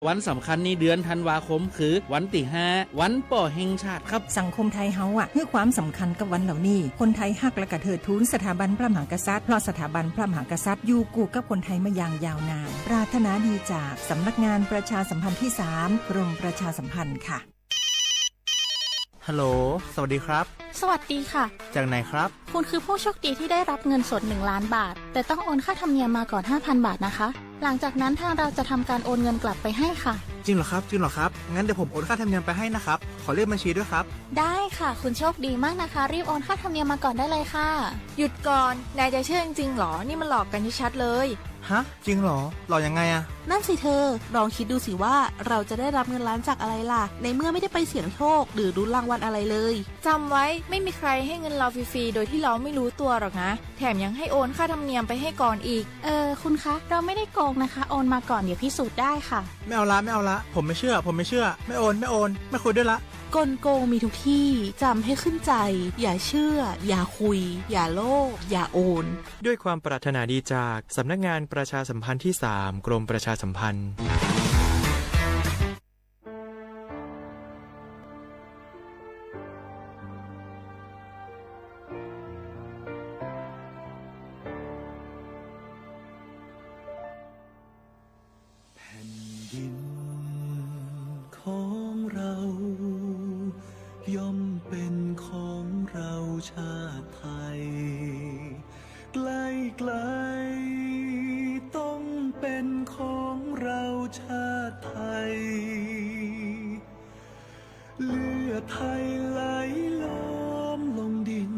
วันสำคัญในเดือนธันวาคมคือวันที่5วันป่อแห่งชาติครับสังคมไทยเฮาให้ความสำคัญกับวันเหล่านี้คนไทยฮักและกระเทิดทูนสถาบันพระมหากษัตริย์เพราะสถาบันพระมหากษัตริย์อยู่คู่กับคนไทยมาอย่างยาวนานปรารถนาดีจากสำนักงานประชาสัมพันธ์ที่3กรมประชาสัมพันธ์ค่ะฮัลโหลสวัสดีครับสวัสดีค่ะจากไหนครับคุณคือผู้โชคดีที่ได้รับเงินสด1 ล้านบาทแต่ต้องโอนค่าธรรมเนียมมาก่อน 5,000 บาทนะคะหลังจากนั้นทางเราจะทำการโอนเงินกลับไปให้ค่ะจริงเหรอครับงั้นเดี๋ยวผมโอนค่าธรรมเนียมไปให้นะครับขอเลขบัญชีด้วยครับได้ค่ะคุณโชคดีมากนะคะรีบโอนค่าธรรมเนียมมาก่อนได้เลยค่ะหยุดก่อนนายจะเชื่อจริงๆหรอนี่มันหลอกกันชัดเลยฮะจริงเหรอหลอกยังไงอะนั่นสิเธอลองคิดดูสิว่าเราจะได้รับเงินล้านจากอะไรล่ะในเมื่อไม่ได้ไปเสี่ยงโชคหรือลุ้นรางวัลอะไรเลยจำไว้ไม่มีใครให้เงินเราฟรีๆโดยที่เราไม่รู้ตัวหรอกนะแถมยังให้โอนค่าธรรมเนียมไปให้ก่อนอีกคุณคะเราไม่ได้โกงนะคะโอนมาก่อนเดี๋ยวพิสูจน์ได้ค่ะไม่เอาละผมไม่เชื่อไม่โอนไม่คุยด้วยละกลโกงมีทุกที่จำให้ขึ้นใจอย่าเชื่ออย่าคุยอย่าโลภอย่าโอนด้วยความปรารถนาดีจากสำนักงานประชาสัมพันธ์ที่3กรมประชาสัมพันธ์แผ่นดินของเราย่อมเป็นของเราชาติไทยไกลๆต้องเป็นของเราชาติไทยเลือดไทยไหลล้อมลงดิน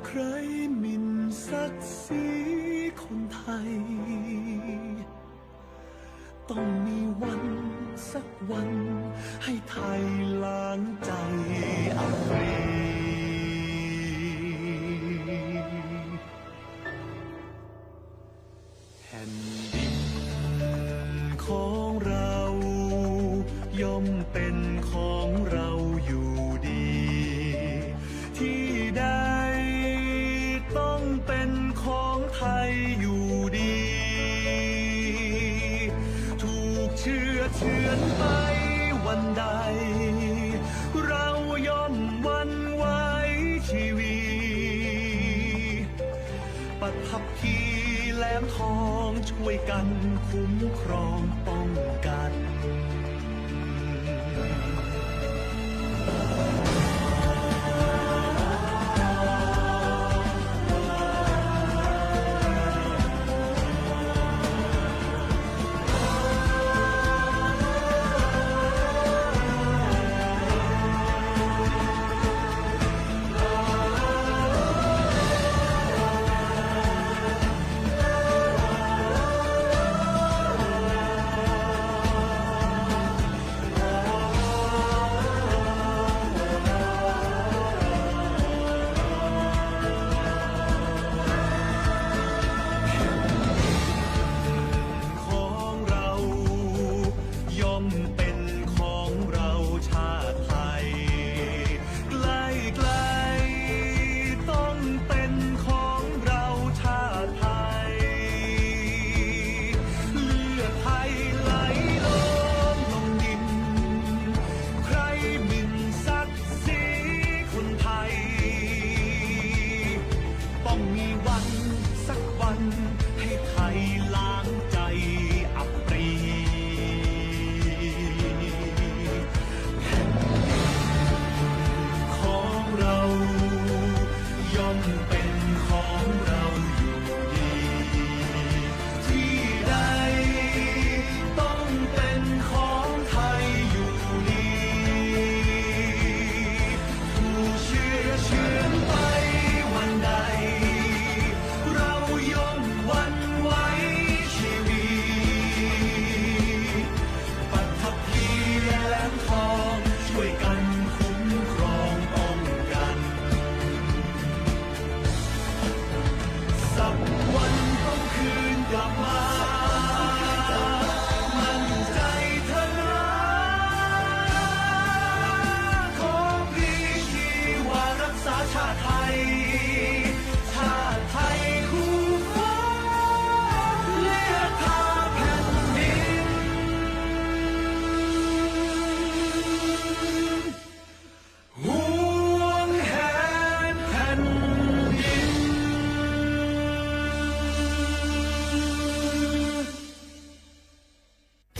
ใครหมิ่นศักดิ์ศรีคนไทยต้องมีวันสักวันให้ไทยล้างใจอับปรีแผ่นดินของเราย่อมเป็นของเราอยู่ดีที่ใดต้องเป็นของไทยอยู่ดีเชื่อนไปวันใดเราย่อมวันไว้ชีวีปัทภีแหลมทองช่วยกันคุ้มครองป้องกัน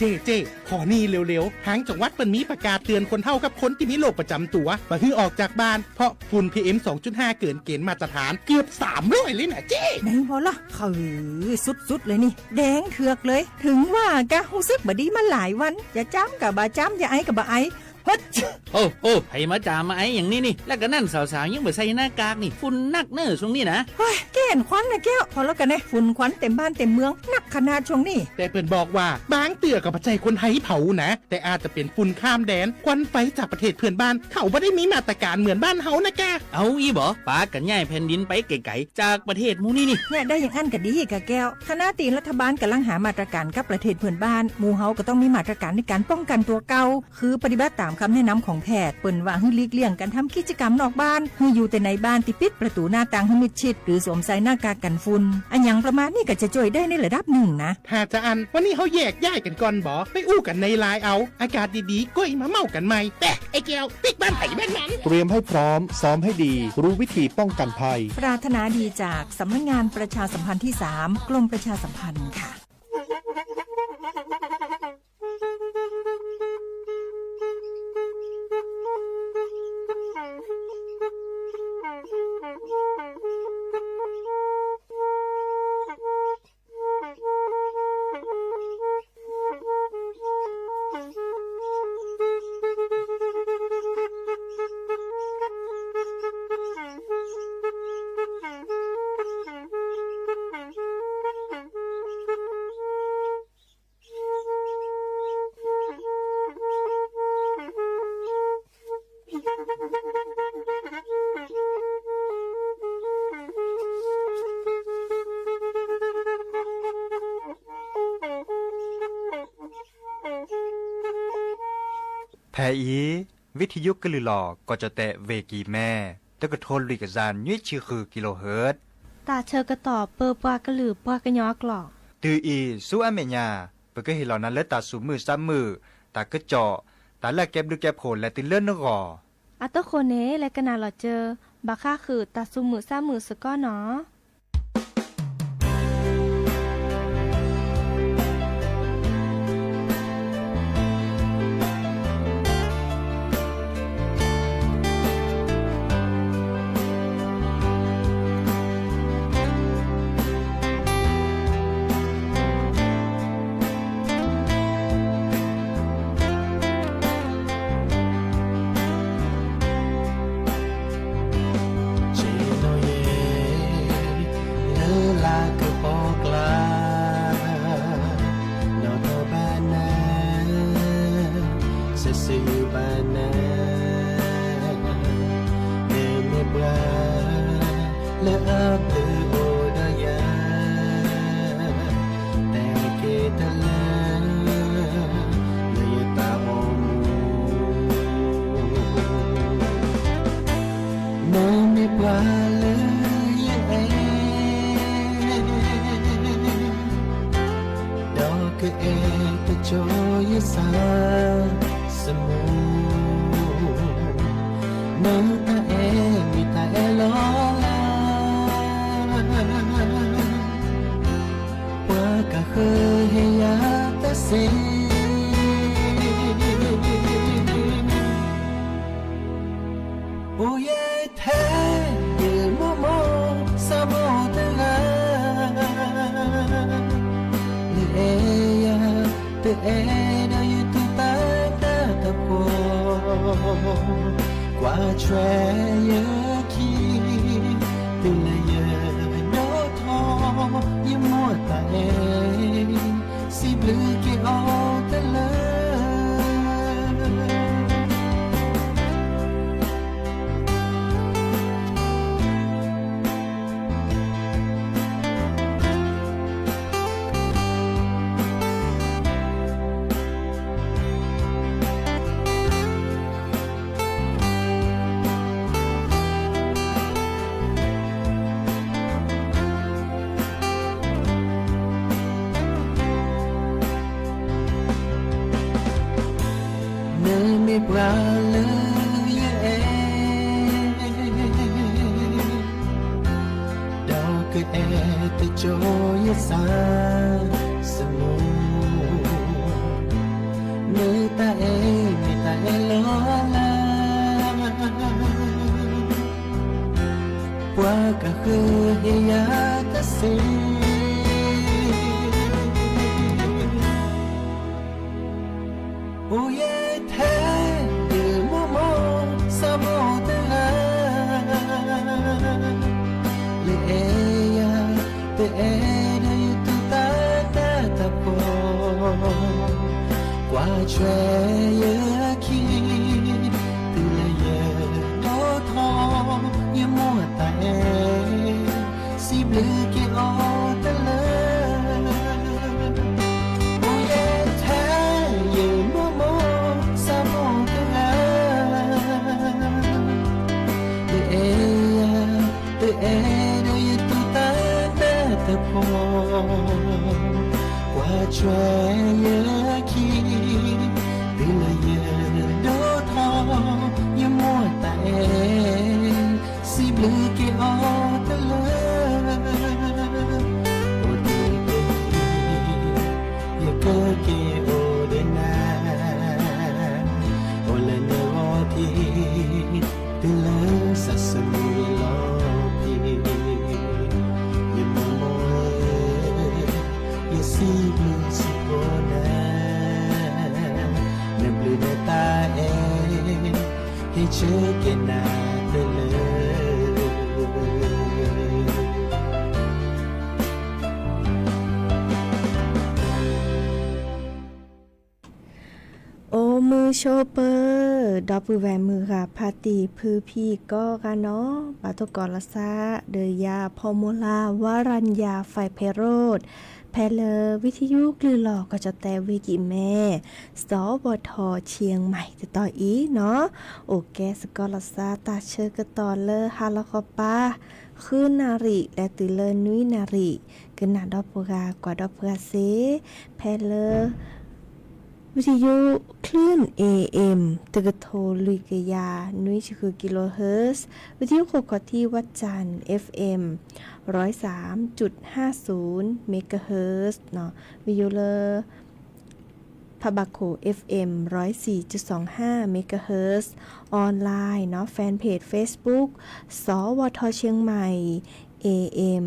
เจขอนี่เร็วๆทางจังหวัดเปิ้นมีประกาศเตือนคนเฒ่ากับคนที่มีโรคประจำตัวบ่ให้ออกจากบ้านเพราะฝุ่น PM 2.5 เกินเกณฑ์มาตรฐานเกือบ300เลยนะเจ้ ไหนพอละคือสุดๆเลยนี่แดงเถือกเลย ถึงว่ากะรู้สึกบ่ดีมาหลายวันอย่าจ้ำกับบ่จ้ำอย่าไอกับบ่ไอฮัด โอ้ไผมาจามาไอ้อย่างนี้นี่แล้วก็นั่นสาวๆยังบ่ใส่หน้ากากนี่ฝุ่นนักเน้อช่วงนี้นะ เฮ้ยแก่นควันนะแก้วพอแล้วกันนะฝุ่นควันเต็มบ้านเต็มเมืองหนักขนาดช่วงนี้ แต่เปิ้นบอกว่าบางเตือกับปัจจัยคนไทยเผานะแต่อาจจะเป็นฝุ่นข้ามแดนควันไฟจากประเทศเพื่อนบ้านเขาบ่ได้มีมาตรการเหมือนบ้านเฮานะแก เอาอีบ่ปากันย้ายแผ่นดินไปไกลๆจากประเทศหมู่นี่ เนี่ยได้อย่างอันก็ดีกะแก้วคณะตีรัฐบาลกำลังหามาตรการกับประเทศเพื่อนบ้านหมู่เฮาก็ต้องมีมาตรการในการป้องกันตัวเก่าคือปฏิบัติตามคำแนะนำของแพทย์เปิ้นว่าให้หลีกเลี่ยงการทำกิจกรรมนอกบ้านให้อยู่แต่ในบ้านที่ปิดประตูหน้าต่างให้มิดชิดหรือสวมใส่หน้ากากกันฝุ่นอันหยังประมาณนี้ก็จะช่วยได้ในระดับหนึ่งนะ ถ้าจะอันวันนี้เขาแยกย้ายกันก่อนบ่ไปอู้กันในไลน์เอาอากาศดีๆก็มาเมากันใหม่แต่ไอ้แก้วปิกบ้านไผ่บ้านมัน เตรียมให้พร้อมซ้อมให้ดีรู้วิธีป้องกันภัย ปรารถนาดีจากสำนักงานประชาสัมพันธ์ที่ 3 กรมประชาสัมพันธ์ค่ะ แพอีวิทยุกลือหลอกก็จะแตะเวกีแม่ตะกะโทนลุยกะจานยี่ชื่อคือกิโลเฮิรตซ์ตาเชอกระต่อเปอปากระหลือปากระยอกหลอกตืออีสู้อเมญาเปก็เห็นเหล่านั้นและตาสูมือซ้ำมือตากระเจาะตาละแก็บดูแก็บโผล่และติเลื่อนนกออัตโคเนและกะนาหลอเจอบาค่าคือตาสูมือซ้ำมือสก้อเนาะJoy is a มือตาเอไม่ตาเอล้อลาว่าก็คือเฮียตาสิโอ้ยแท้ยืมโมโมสมอตลาle ella te era y tu tata tapo qua chue ye ki tu le ye do tho ye mo ta e si bleu ki o ta le o ye ta ye mo mo sa mo ta la le ella te era y tu tata tapo qua chue ye ki tu le ye do tho ye mo ta e si bleu ki o ta le o de ye ko ki o de na o le ne o ti tu le sa sa mi lo pi ye mo mo ye si bleu si bona ne bleu ne ta e he che ke na te leโอมือโชเปอร์ดอปแวมือค่ะพาตีพือพี่ก็กันเนาะปาตกรละซาเดยาพอโมลาวารัญญาไฟเพโรดแพเลอวิทยุกลือหลอกก็จะแต่วิกิแม่สบทเชียงใหม่ติดต่ออีเนาะโอแกสกอลซาตาเชอร์กตอเลอฮาลคอปาคือนาริและติเลนุยนาริกนาดอปกากว่าดอปกาเซแพเลอวิทยุคลื่น AM ตะกะโทลุยกยานุ้ยคือกิโลเฮิรตซ์วิทยุโคกที่วัดจันทร์ FM 103.50 เมกะเฮิรตซ์เนาะวิทยุเลพะบาโค FM 104.25 เมกะเฮิรตซ์ออนไลน์เนาะแฟนเพจ Facebook สวทเชียงใหม่ AM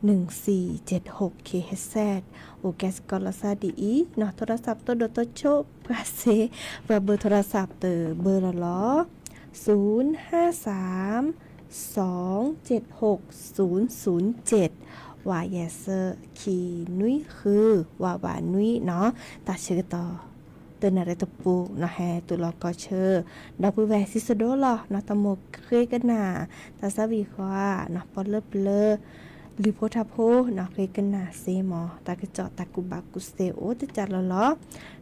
1476 kHz โอแกสกอลซาดีอีเนาะโทรศัพท์ตัวดตัวโชบพาเซว่าเบอร์โทรศัพท์เตอเบอร์ละล้อ053-276-007ว่าแยเซอร์คีนุ้ยคือว่านุ้ยเนาะตาชื่อต่อเตือนอะไรตะปูนะแฮตุลอกอเชอร์ดาปูแวซิสโดลอนะตะโมกเคยกันนาตาซาวีควานะปอเลเลลิโพทาโพนะเคยกันนาเซมอตากระจอตากุบากุเซโอตจัดละล้อ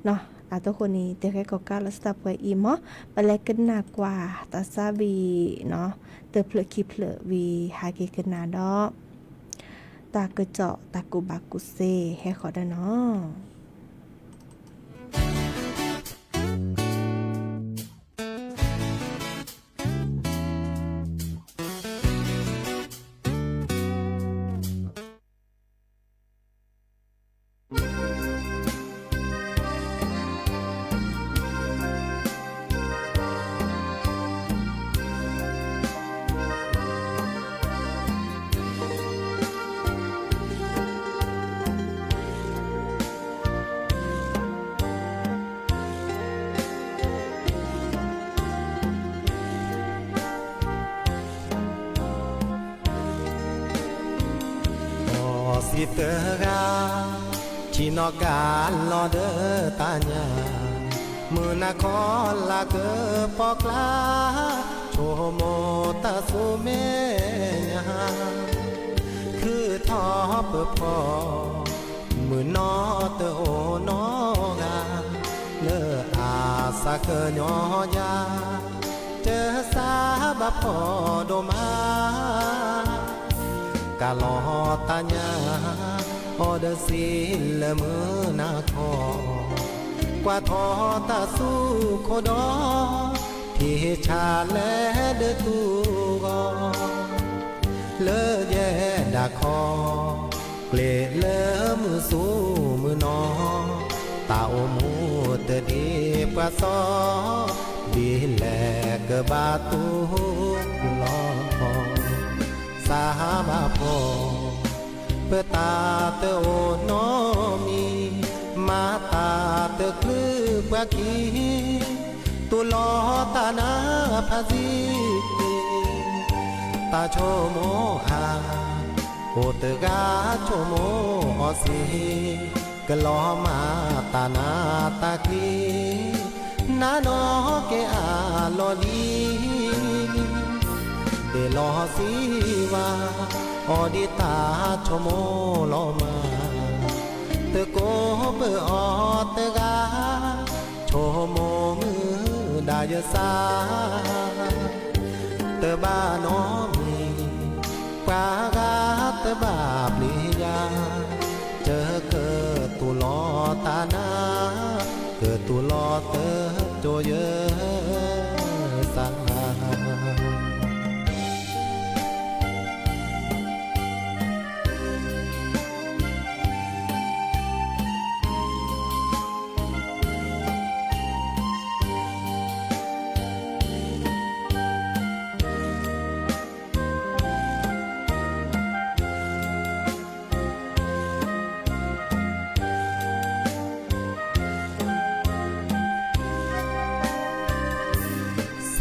เนาะอาตัวคนนี้เตะแค่กอกาลสตาปวยอีมอไปแลกันนากว่าตาซาวีเนาะเตอเพลคีเพลวีหาเกกันนาดอตากระจอตากุบากุเซให้ขอได้เนาะสิเตอร์กาที่นอกกาลอเดอตาญามือนาคอลาเกอปอกลาโชโมตาสุเมญาคือทอเปพอมือนอเตอโอนอกาเลออาสาเกญอยาเจอสาบพอโดมากาลอตาญาออเดสิลมือนาคอกว่าทอตาสู้โคดอที่ชาแลเดตูกอเลอแย่ดาคอเกลเลอมือสู้มือนอตาโอมู ตดีปะซอดีแลกบาตุลอสาบาพอเปตาเตโอนอมีมาตาเตคลืบะกีตุลอตานาพาซีตาโชโมอาโอเตกาโชโมอสีกลอมาตานาตาคีนาโนเกอาลอดีเดลอสีวาอดิตาโชโมลอมาเตโกเปออเตกาโชโมมือดายสาเตบ้านอมีปากาเตบ้าปลียาเจอเกิดตุลอตานาเกิดตุลอเตโจเยสัง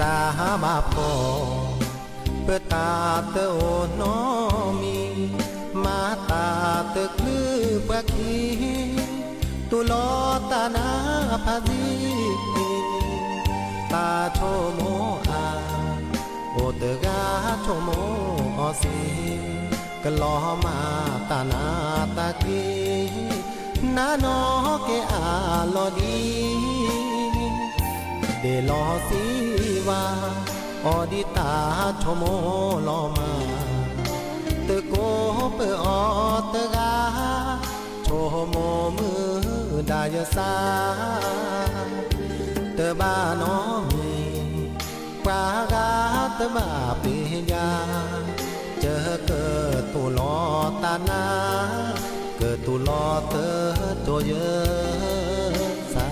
สามาพอเปิดตาเตโอนอมีมาตาเตคลืบะคีตุลอตานาพาซีตาโชโมอาโอเตกาโชโมอสีกลอมาตานาตาคีนาโนเกอาลอดีเดลอสีวาอดิตาโชโมลอมาเตโกเปออเตกาโชโมมือดายสาเตบ้านอมีปากาเตบ้าปิญาเจอเกิดตุลอตานาเกิดตุลอเตโจเยสา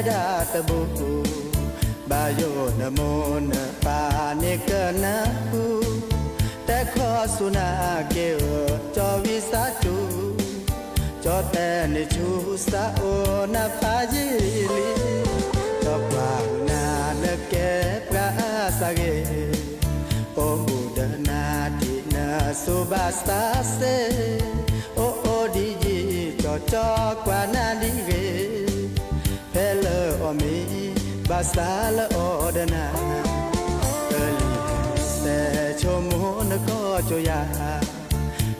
ดาตบุบาโยนโมนปานิกนะกูแต่ขอสุนาเกวจอวิสาจูจอแต่ในชูสาโอนาฟาจิลีจอปลานาเนเกปราสาเกโอบูดนาดินาสุบาสตาเซโอโอดีจีจอจอกว่านาดิเกเพลออมีบาสาลออดนาเอลีเซชโมนก็จยา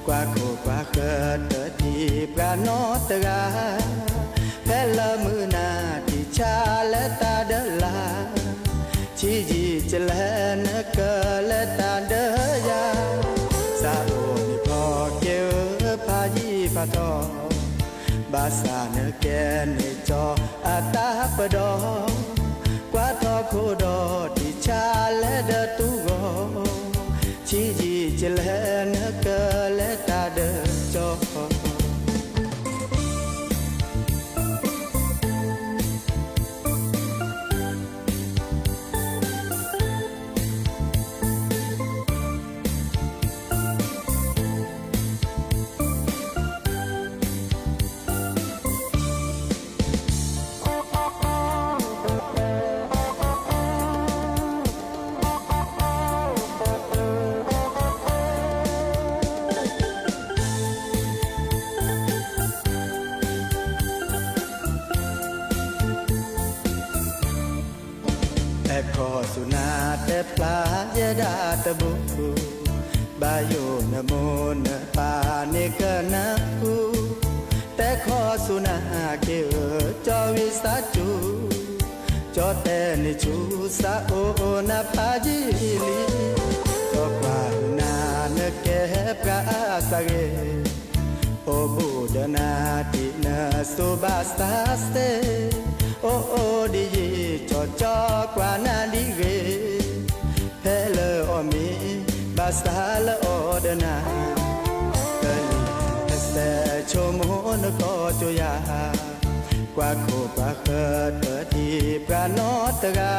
กว่าโคกว่าเกิดเตดีปราโนตกาเพลมือนาที่ชาและตาเดลาชีจีเจเลนเกและตาเดยาซาโอมีพอเกวพายีพาทอบาสาเนแกนในจออาตาปดอกว่าทอโคดอที่ชาและเดตุโกชีจีเจเลนเกและตาเดจอ ดาตะบุบาโยนะโมนะปาเนกนะคูแต่ขอสุนาเกอจอวิสาจูจอแต่นิจูสาโอนะปาจิลีจอปานาเนเกปราสะเกโอบูดนาตินะสุบาสตาสเตโอโอดิจอจอกว่านาดิเกเพลออมีบาสตาลออดนาเตลีเสโชโมนก็จุยากว่าโคปะเคเตทีปราโนตกา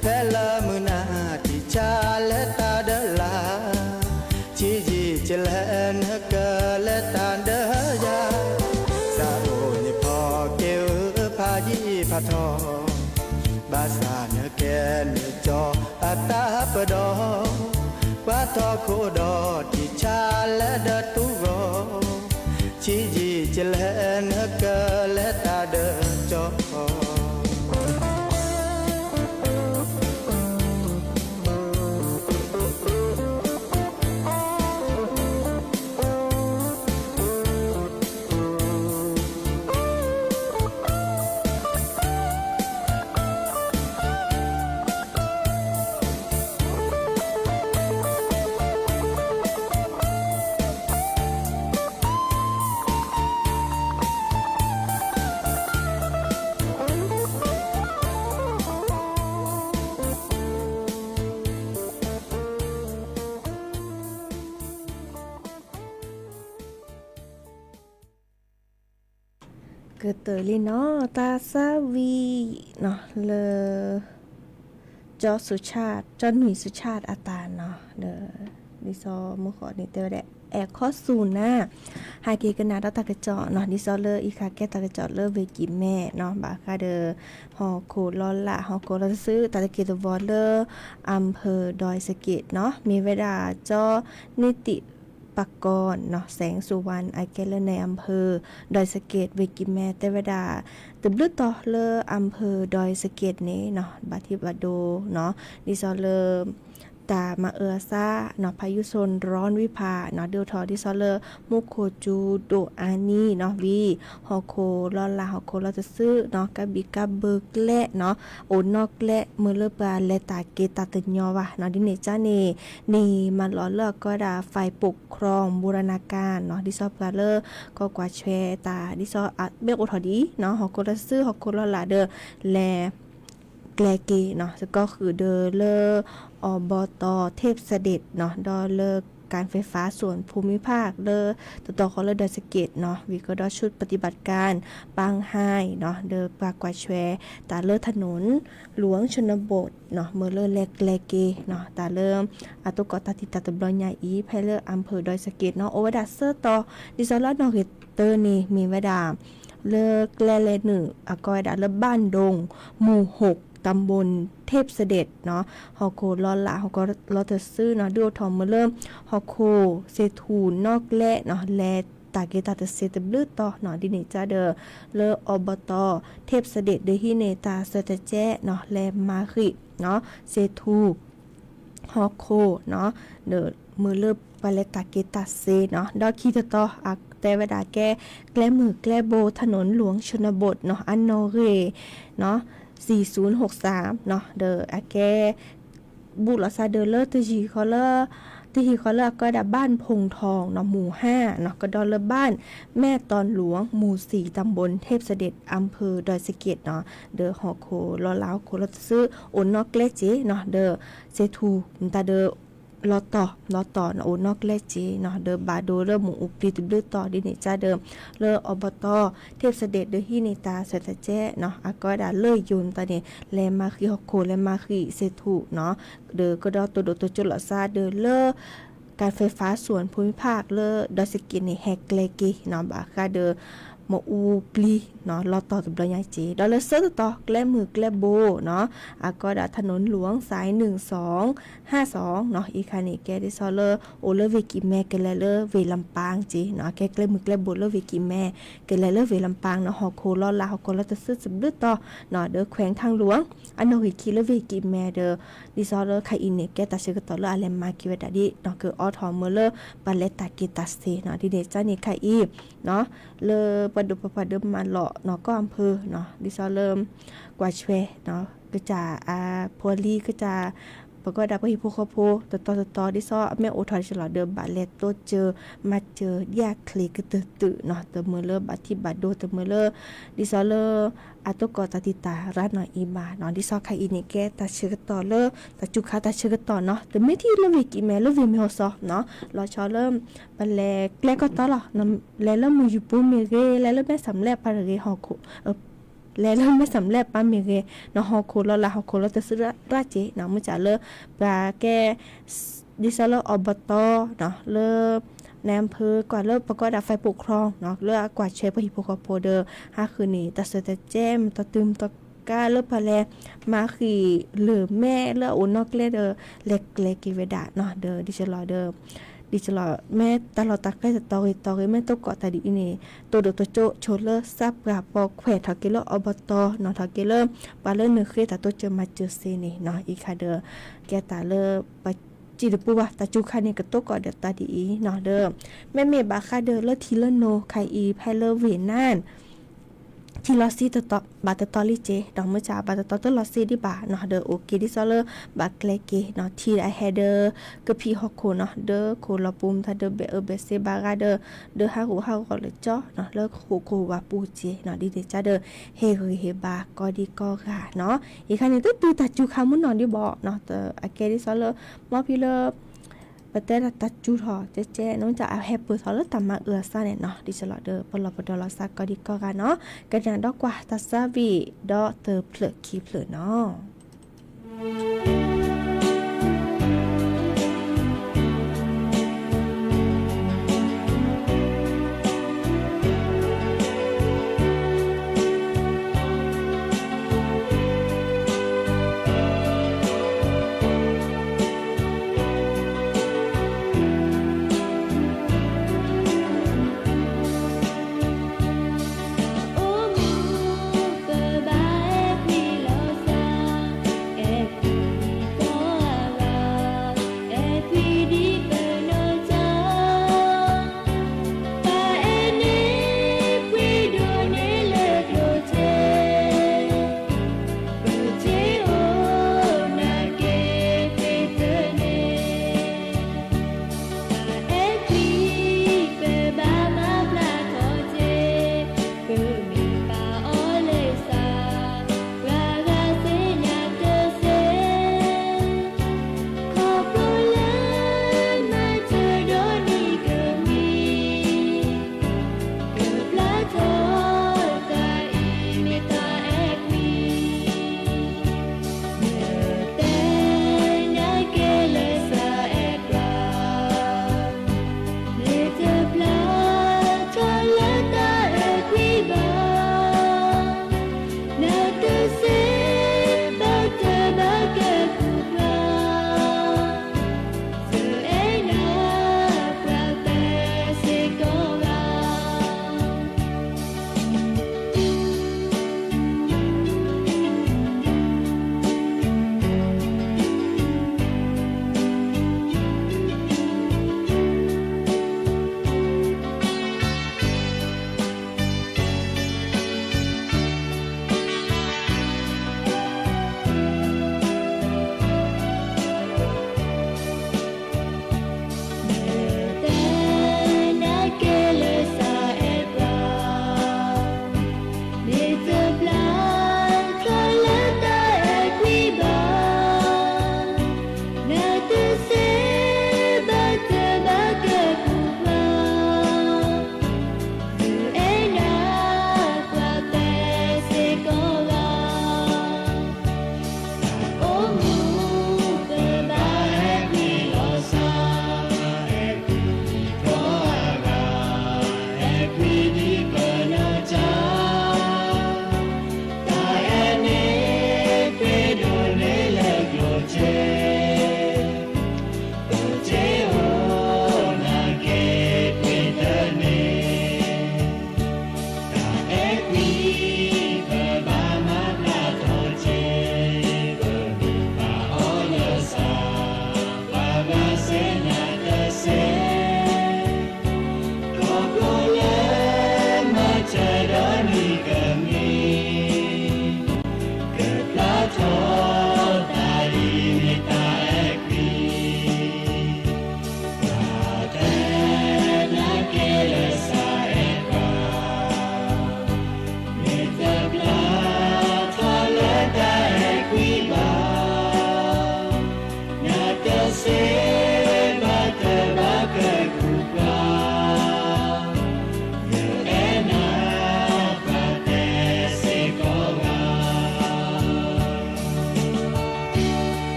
เพลมุนาติชาและตาเดลาจีจีเจเลนเกเลตาเดยาซาโอนิพอเกวพายีพาทอบาสาเนเกนจออัตตาปดอว่าทอโคดอที่ชาและเดตุโกชีจีเจเลนเกและตาเดจอเกิดเตอลีเนาะตาซาวีเนาะเลจอสุชาติจอหนุ่ยสุชาติอาตาเนาะเด้อดิซอมื้อขอนี่เตอแดแอข้อศูนย์นะหาเกกันนาตากระเจาะเนาะดิซอเลออีคาแกตากระเจาะเลอเวกิแม่เนาะบาคาเดอฮอโคลอละฮอโคลซื้อตาตะเกตวอเลอร์อำเภอดอยสะเก็ดเนาะมีเวลาจอนิติปกรณ์เนาะแสงสุวรรณไอเกลในอำเภอดอยสะเก็ดเวกิแม่เตวดาตึบลึต่อเลออำเภอดอยสะเก็ดนี้เนาะบาทิบาโดเนาะดิซอเลอตามาซ่าเนาะพายุโซนร้อนวิภาเนาะเดลทอดิซอเลอมุโคจูโดอานีเนาะวีฮอโคลอลาฮอโคลอจะซื้อเนาะกะบิกะเบิกและเนาะโอนอกและมือเลปาและตาเกตาตึญอวะเนาะดิเนจ้านี่มาล้อเลิกก็ดาฝ่ายปกครองบูรณาการเนาะดิซอปลาเลอก็กว่าแชตาดิซอเบกโอทอดีเนาะฮอโคลอซื้อฮอโคลอลาเดอแลแกลเกเนาะก็คือเดอเลอบต.เทพเสด็จเนาะดอเลิกการไฟฟ้าส่วนภูมิภาคเลอต่อเขาเลยดอยสะเก็ดเนาะวีก็ดอชุดปฏิบัติการปางไฮเนาะเดอปากกว่าแชตาเลอถนนหลวงชนบทเนาะเมื่อเลอแลกแลเกเนาะตาเริ่มอาตุกอตาติตาตบลใหญ่อีไพเลออำเภอดอยสะเก็ดเนาะโอวดาเซอร์ต่อดิซอลนอเกเตอร์นี่มีเวดาเลิกแลเลหนึ่งอากอยดาเลบ้านดงหมู่6ตำบลเทพเสด็จเนาะฮอโคลอละฮอก็ลอเตซื้อเนาะดูทอมมาเริ่มฮอโคเซทูนอกและเนาะแลตาเกตาตเซตบลือต่อเนาะดิเนจาเดอเลออบต.เทพเสด็จเดฮิเนตาเซตแจเนาะแลมาคิเนาะเซทูฮอโคเนาะเดอมือเลิบปาเลตาเกตาเซเนาะดอคีตต่ออักแต่เวลาแก้มือแก้โบถนนหลวงชนบทเนาะอันโนเรเนาะ4063เนาะเดออาแกบุรษาเดอเลอร์ตจีคอเลอร์ก็ดับบ้านพงทองเนาะหมู่5เนาะก็ดอเลอร์บ้านแม่ตอนหลวงหมู่4ตำบลเทพเสด็จอำเภอดอยสะเก็ดเนาะเดอฮอโคลอลาวโคลซื้อโอนนอกเลเจเนาะเดอเซทูตาเดอลอต่อเนาะโอนอกเลเจเนาะเดอบาโดเริ่มหมู่อุปติบลือต่อดิเนจ้าเดิมเลออบต.เทพเสด็จเดอฮีเนตาเสตแจเนาะอากอดาเลยยุนตาเนี่ยแลมาคิฮอโคแลมาคิเซทูเนาะเดอก็ดอตัวโดตัวจุลซาเดอเลอการไฟฟ้าส่วนภูมิภาคเลอดอยสะเก็ดนี่แฮกเลเกเนาะบาคาเดอ หมออูปลีเนาะรอต่อตุบลยายเจดอลเลอร์เซอร์ต่อแกล้มือแกล้โบเนาะก็ดาถนนหลวงสาย1252เนาะอีคานี่แกดิซอเลอร์โอเลเวกิแม่แกเลเลอร์เวลำปางเจเนาะแกแกล้มือแกล้โบเลเวกิแม่แกเลเลอร์เวลำปางเนาะฮอโคลอลาฮอโคลอตะซึสบลึต่อเนาะเด้อแขวงทางหลวงอันโนหิคิเลเวกิแม่เด้อดิซอเลอร์ไคอินเนแกตาเชกต่อเลออาเลมากิเวดาดิเนาะคือออทอเมเลอร์ปาเลตากิตาสเตเนาะดิเดจ้านี่ไคอีเนาะเลอปะดุปะเดิมมาเลาะเนาะก็อำเภอเนาะดิซอเริ่มกว่าชเวเนาะก็จะพวลีก็จะปก็ดาพหิโพคโพต่อดิซอแม่โอทอนฉลอเดิมบาเลตโตเจอมาเจอยาคลีกตึเนาะตะเมเลอบาที่บาโดตะเมเลดิซอเลอาตุกอตาติตารัดหน่อยอีบาเนาะดิซอไคอินิเกตาเชกต่อเลตาจุคาตาเชกต่อเนาะแต่ไม่ที่เลวิกิแม่เลวิเมโฮซอเนาะรอชอเริ่มบันแลแกลก็ต่อหรอเนาะแลเริ่มมืออยู่ปูเมเรแลเริ่มแม่สำเร็จปาเรฮอโคแล้วเราไม่สำเร็จป้าเมเกเนาะฮอโคลลาฮอโคลจะซื้อราเจเนาะมันจะเลปลาแกดิซาเลอบตเนาะเลในอำเภอกว่าเลิกประกอบดับไฟปกครองเนาะเลิกกว่าเชฟพหิโพคโพเดอร์5คืนนี้ตัดเสตแจมตัดตึมตัดก้าเลิกพะแลมาขี่หรือแม่เลิกอุนนอกเลเดอเล็กเล็กกิเวดาเนาะเดอดิฉันรอเดอดิฉลอแม่ตลอดตักได้ตอแม่ตกเกาะตาดีนี่ตัวเดตัวโจโชเลอร์ซับกับปอแขวทาเกเลออบตเนาะทาเกเลอปาเลเนเคตาตัวเจอมาเจอเซนี่เนาะอีคาเดอแกตาเลปจีดปูวะตาจูคานี่ก็ตกเกาะเดตาดีเนาะเดอแม่เมบาคาเดอเลทีเลโนไคอีไพเลเวนานที่ลอซีตบาตตอลิเจดอกมือจ่าบาตตอลอซีดิบาเนาะเดอโอเคดิซอเลบาเกลเกเนาะทีไอเฮเดอร์ก็พี่ฮอกโคเนาะเดอโคลอปุมทาเดอเบเซบากาเดอฮาหูก็เลยจ้อเนาะเลิกโควาปูเจเนาะดิเดจ้าเดอเฮบากอดีกอค่ะเนาะอีกคันนี้ตื้อตัดจูคามุนนอนดิบ่เนาะเตออเกดิซอเลมอพี่เลประเทศตัดจูทอเจ๊น้องจะเอาแฮปเปอร์ทอแล้วตามมาซาเนี่ยเนาะดิฉลอดเดอปลอปดอลซักก็ดีก็กันเนาะกันอย่างดอกกว่าตัดซาวีดอเตอเพลคีเพลเนาะBye.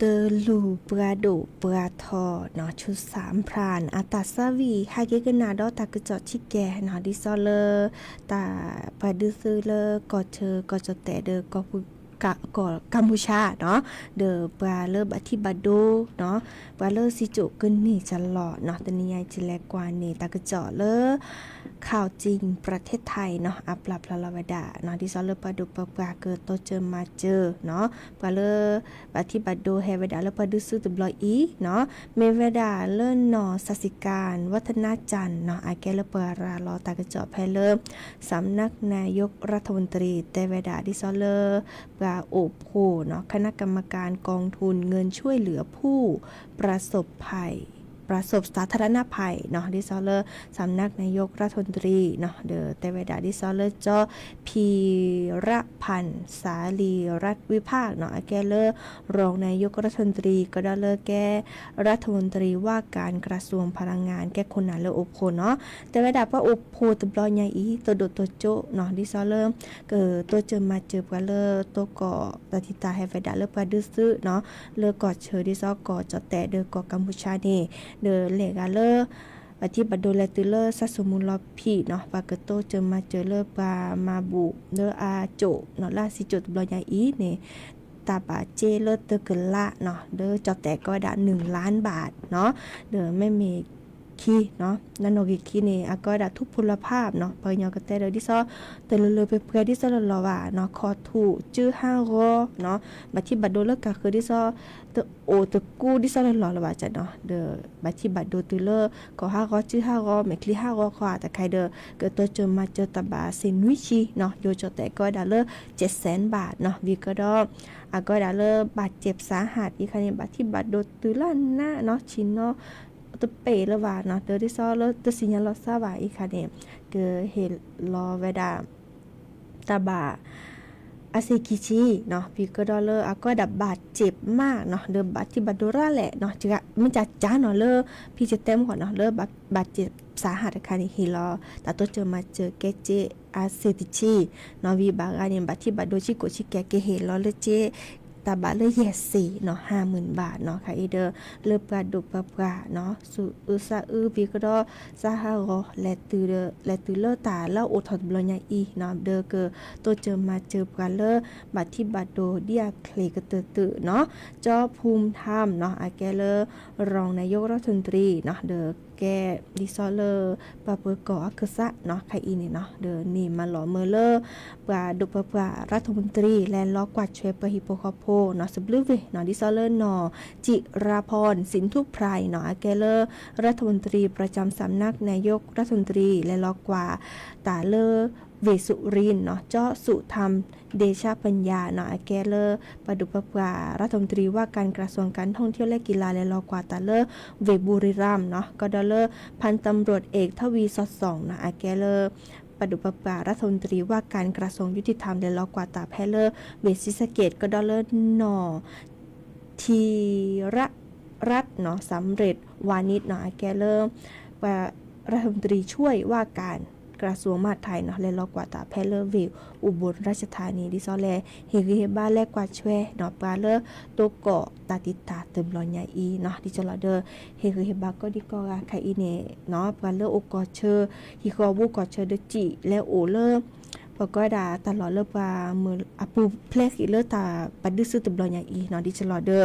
เตอร์ลูปราโดปราทอเนาะชุด3พรานอาตาซาวีฮาเกกนาดอตากจอชิแกเนาะดิซอเลตาปาดือซื้อเลกอเชอกอจแต่เดอกอก่อกัมพูชาเนาะเดอปลาเลบัติบัดโดเนาะปลาเลสิจุกึนนี่จะหล่อเนาะตะนิยายจิแลกว่านี่ตากระเจาะเลข่าวจริงประเทศไทยเนาะอัปลับลาลาวดาเนาะดิซอเลปลาดุปลาเกิดโตเจอมาเจอเนาะปลาเลบัติบัดโดเฮเวดาเลปลาดุซื้อตบลอยอีเนาะเมเวดาเลินเนาะสัสิการวัฒนาจันทร์เนาะอาแกเลปรารอตากระเจาะแพเลสำนักนายกรัฐมนตรีเตเวดาดิซอเลปลาโอโพเนาะคณะกรรมการกองทุนเงินช่วยเหลือผู้ประสบสาธารณภัยเนาะดิซอเลสำนักนายกรัฐมนตรีเนาะเดอแต่เวดาดิซอเลจอพีระพันธ์สาลีรัฐวิภาคเนาะแกเลรองนายกรัฐมนตรีก็ได้เลแกรัฐมนตรีว่าการกระทรวงพลังงานแกคนนั้นเลโอโพเนาะแต่เวดาปะโอโพตบลอยใหญ่อีตัวโดตัวโจเนาะดิซอเลเกิดตัวเจอมาเจอปะเลตัวก่อตติตาให้เวดาเลปะดื้อซื้อเนาะเลกอดเชอดิซอก่อจอแต่เดอกอกัมพูชานี่เดอเลกาเลปฏิบัติโดยแลตุเลสัสมุลลอพีเนาะปากโตเจอมาเจอเลปามาบุเดออาโจเนาะลาสิโจตบลอยใหญ่อีเนี่ยตาบาเจเลเตอเกละเนาะเดอจอแต่ก็ได้1 ล้านบาทเนาะเดอไม่มีคีเนาะนันโนกิคีนี่อาก็ได้ทุพพลภาพเนาะปยอกระเตเดดิซอเตเลไปเพื่อดิซอลอว่าเนาะคอถูจื้อ5รอเนาะบัดที่บัดโดเลก็คือดิซอตโอตกูดิซอลอว่าจ้ะเนาะเดอบัดที่บัดโดตุเลก็5รอจื้อ5รอแมคลี5รอขวาแต่ใครเดอเกิดตัวเจอมาเจอตาบาเซนวิชีเนาะโยจแต่ก็ได้เล700,000 บาทเนาะวิก็ดอาก็ได้เลบาดเจ็บสาหัสอีคันนี้บัดที่บัดโดตุลาหน้าเนาะชินเนาะตัวเปละว่าเนาะเดอที่ซอแล้วตัวสิญญาลอซาว่าอีค่ะเนี่ยเกเฮลอเวดาตาบาอาเซกิชิเนาะพี่ก็ดอเลอร์ก็ดับบาดเจ็บมากเนาะเดอบาดที่บัดโดราแหละเนาะจะมันจะจ้าเนาะเลอพี่จะเต็มก่อนเนาะเลอบาดเจ็บสาหัสค่ะนี่เฮลอแต่ตัวเจอมาเจอแกเจอาเซติชิเนาะวีบากาเนี่ยบาดที่บัดโดชิโกชิแกเฮลอเลเจตาบาเลเยสีเนาะ50,000 บาทเนาะค่ะอีเดอเลปลาดุปลาเนาะสุอุซาปีก็ดอซาฮารอและตือเลตาแล้วโอทอดบลญาอีเนาะเดอเกโตเจอมาเจอปลาเลบัดที่บัดโดเดียเคลกเตเนาะจอภูมิธรรมเนาะอาแกเลรองนายกรัฐมนตรีเนาะเดอแกดิซอเลปาเปกออักษะเนาะใครอีนี่เนาะเดอนี่มาหล่อเมเลปลาดุปลารัฐมนตรีแลนล้อกวาดช่วยปะฮิโปคอโพเนาะสบลือเวเนาะดิซอเลเนาะจิราพรสินทุพไพรเนาะแกเลรัฐมนตรีประจำสำนักนายกรัฐมนตรีแลนล้อกว่าตาเลเวสุรินเนาะเจาะสุธรรมเดชาปัญญาเนาะแกเลปดุปปารัฐมนตรีว่าการกระทรวงการท่องเที่ยวและกีฬาและรอกว่าตาเลเวบุรีรัมย์เนาะก็ดอเลพันตำรวจเอกทวีสอดส่องนะแกเลปดุปปารัฐมนตรีว่าการกระทรวงยุติธรรมและรอกว่าตาแพเลเวศิสเกตก็ดอเลนอทีระรัตเนาะสำเร็จวานิชเนาะแกเลรัฐมนตรีช่วยว่าการกระทรวงมหาดไทยเนาะและรอกว่าตาแพเลวิวอุบลราชธานีดิซอแลเฮกเฮบ้าแลกว่าช่วยเนาะปลาเลตัวเกาะตาติตาเติมลอยใหญ่อีเนาะดิจลอเดอเฮกเฮบ้าก็ดิกอไคอีเนเนาะปลาเลโอกอเชอฮิกอบูกอเชอเดจิและโอเลปก็ดาตลอดเลปลามืออปูเพลกอีเลตาปดื้อซื้อติบลอยใหญ่อีเนาะดิจลอเดอ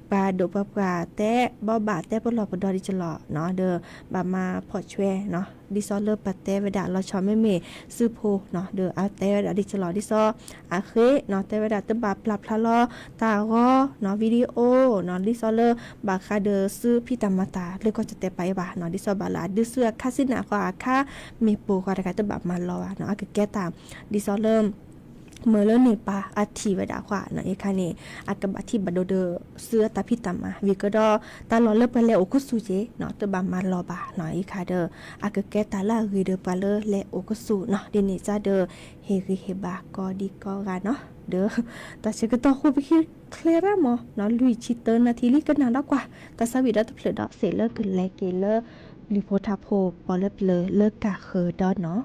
ปลาโดปลาแต่บ่บาแต่ปลอปดอดิจลอเนาะเดอบามาพอช่วยเนาะดิซอเลปาแต่เวดาเราชอไม่เมซื้อโพเนาะเดออาแต่เวดาดิจลอดิซออาเคเนาะแต่เวดาตบาปรับพลาลอตารอเนาะวิดีโอเนาะดิซอเลบาคาเดอซื้อพี่ตามาตาเลยก็จะแต่ไปบาเนาะดิซอบาลาดื้อเสื้อคาสินะก็อาค่าเมโปก็ได้ตบามารอเนาะอาแก้ตามดิซอเลเมื่อเริ่มปาอาทีเวดาขวาเนาะเอคาเนอากบัติบัดโดเดเสื้อตาพิตามาวิกดอตาลอเลไปแล้วโอคุสุเจเนาะตบามารอบาเนาะเอคาเดอากแกตาลารีเดปาเลและโอคุสุเนาะเดนิซาเดเฮริเฮบากอดิกอกาเนาะเดอตาเชกตอคูบิคิเคลรามอเนาะลุยชิเตอร์นาทีลิกันนาดกว่าตาสวิดาตเพลดอเซเลกึนแลเกเลลิโพทาโพปอเลเปเลเลกาเคอดอเนาะ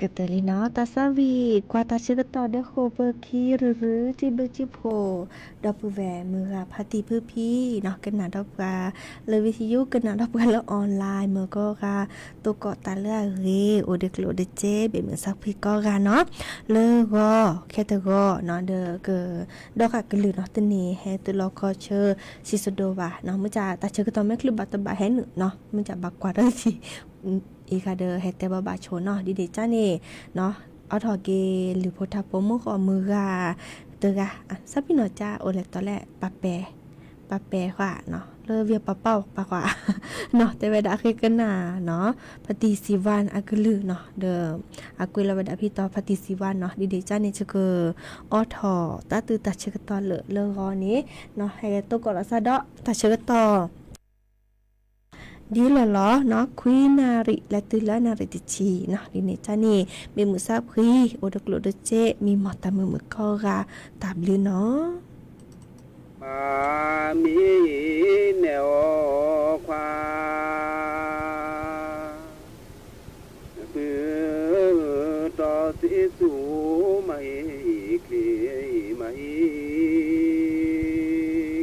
กตลินาตาซาวีกว่าตาชิกตอเดโคเบอร์คีหรือจิเบจิโพดอปูแวมือพาติพื้พี่เนาะกันหนาดอกกาเลยวิทยุกันหนาดอกกาแล้วออนไลน์เมื่อก็กาตัวเกาะตาเลือเรโอเดกโลเดเจเบเหมือนสักพี่ก็กาเนาะเลยก็แค่ตัวก็เนาะเดอเกดอกกะลือเนาะตนีแฮตัวลอคอเชอร์ซิสโดวาเนาะมื่อจะตาเชกตอไม่คลืบบัตบะแฮนเนาะมื่อจะบักกว่าเด้อสิอีกาเดอเฮตเตบาบาโชเนาะดีเดจ้านี่เนาะเอาถอเกหรือโพธาโปมุกอมือกาเตกะซับพี่หนอจ้าโอเลตตอแลปะแปค่ะเนาะเลเวียปะเป้าปะกว่าเนาะแต่เวดาคือกันนาเนาะปฏิสิวันอากลือเนาะเดิมอากุลเวดาพี่ต่อปฏิสิวันเนาะดีเดจ้านี่จะเกอทอตาตือตาเชกตอเลรอนี้เนาะให้ตกอละซะดอตาเชกตอดีละล้อเนาะคุยนาริและตือละนาริติชีเนาะดีเนจ้านี่มีมือซาคุยโอดกโลดเจมีหมอตามือข้อกาตามลือเนาะมามีแนวความเพื่อต่อสิสู่ไม่คลีไม่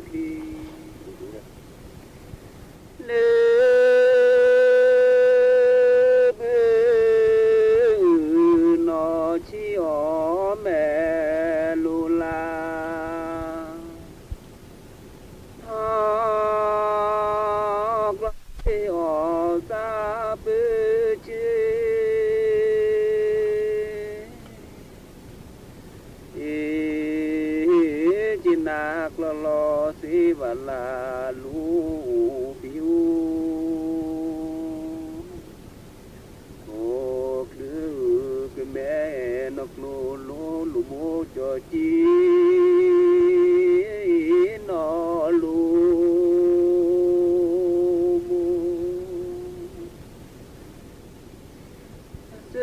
คลีเลนอชิอแม่ลูลานักละลอสิวลาลูปิวโคคือคือแม่นกโลโลลูโมจอจีนอลูโมเจ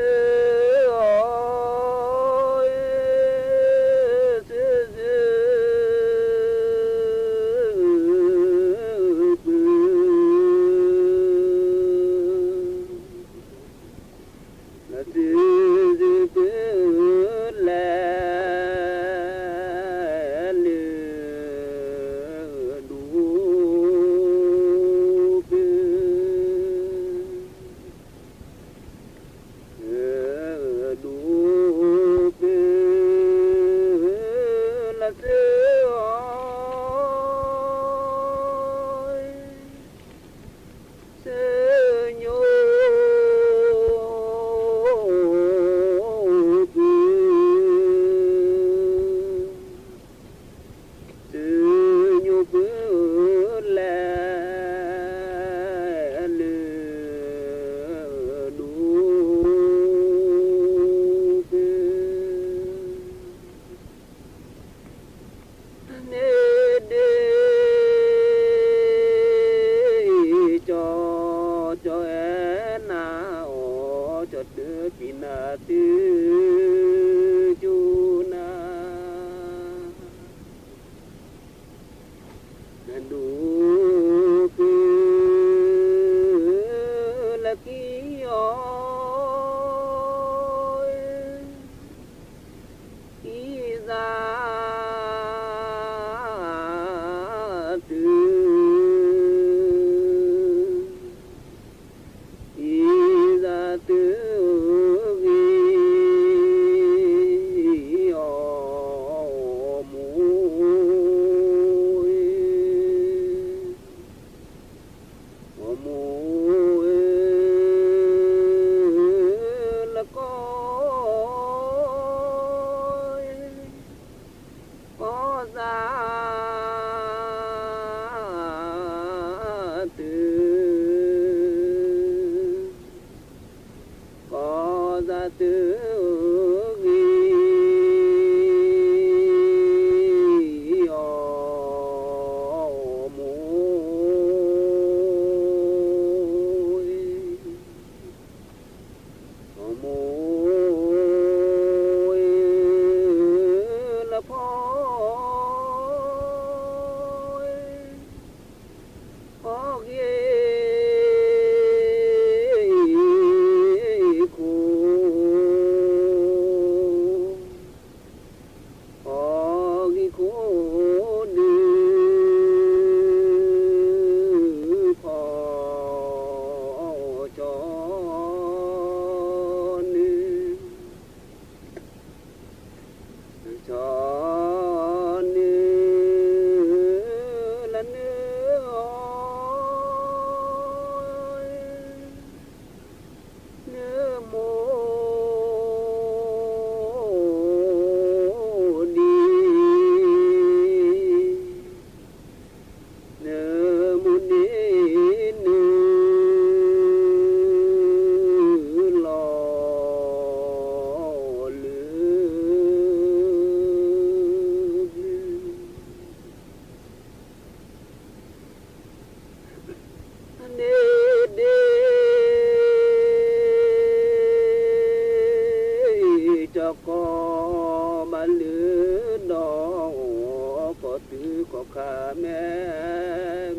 ข้าแม่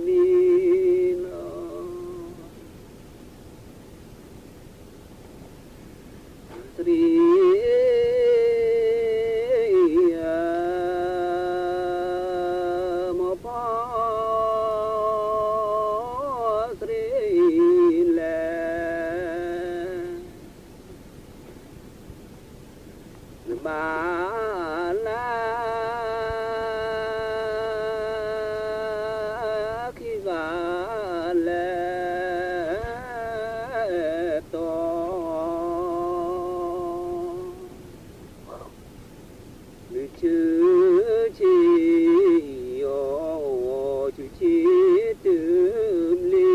มีนอสรีมอพอสรีแลบาลาคิกาแลโตลือชื่อชีโยชื่อชีตืมลี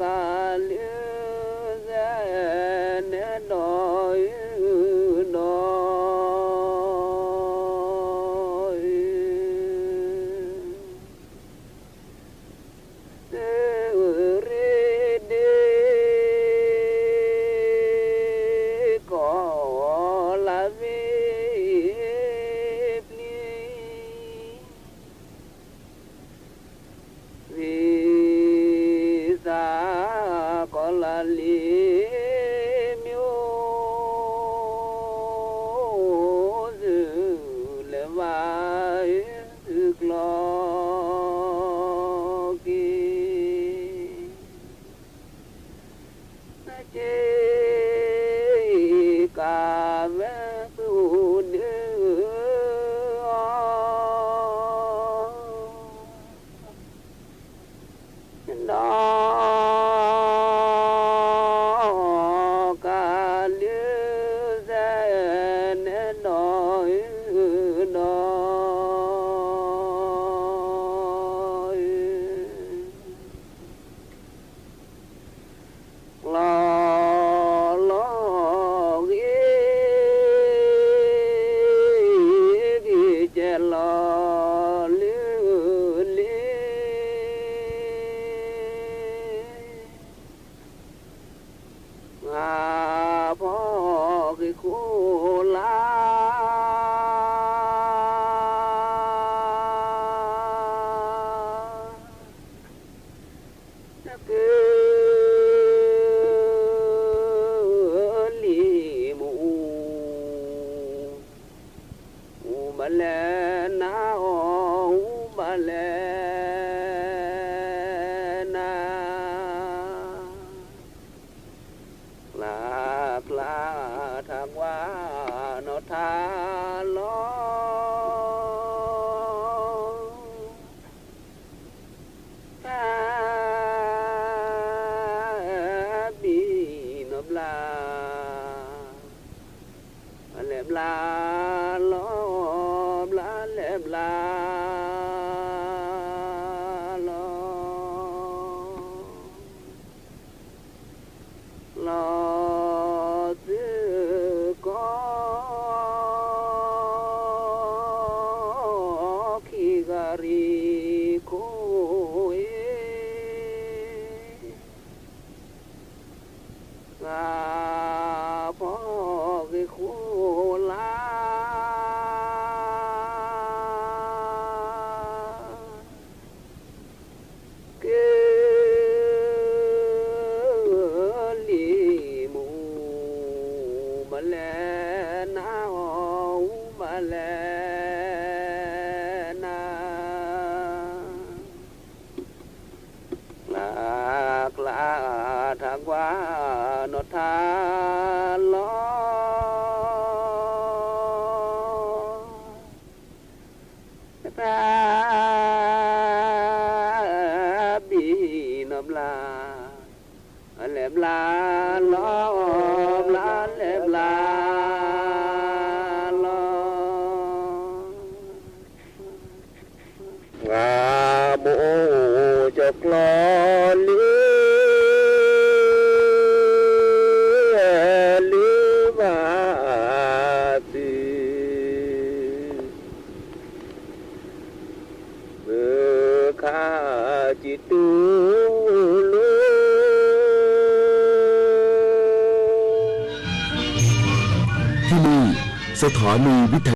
กาลือแสนดอยดอยเตเรเดก็ลาเวปลีวิสาก็ลาลีมิโอซึเลวายซึกลอกีนะเจกาเวสุเดดอกาลือแสนดอยดอยลอลอกอีเจลอลือลีพ่อคือคู่ลาคือลีมูบาเลนาบาเลนาลากลาทางว่านอทาลอทาบีนบลาเลบลาลอบลาเลบลาลอลอซึกอคิการิโคเอกาพ่อคือคู่ลาลีมูมาแลนามาแลนาลากลาทางว่านอทาลอตาบีนบลาแหลมลาลอบลาแหลมลาลองาโมจกลอลือมาตีเมื่อข้าจิตตูลูที่นี่สถานีวิทย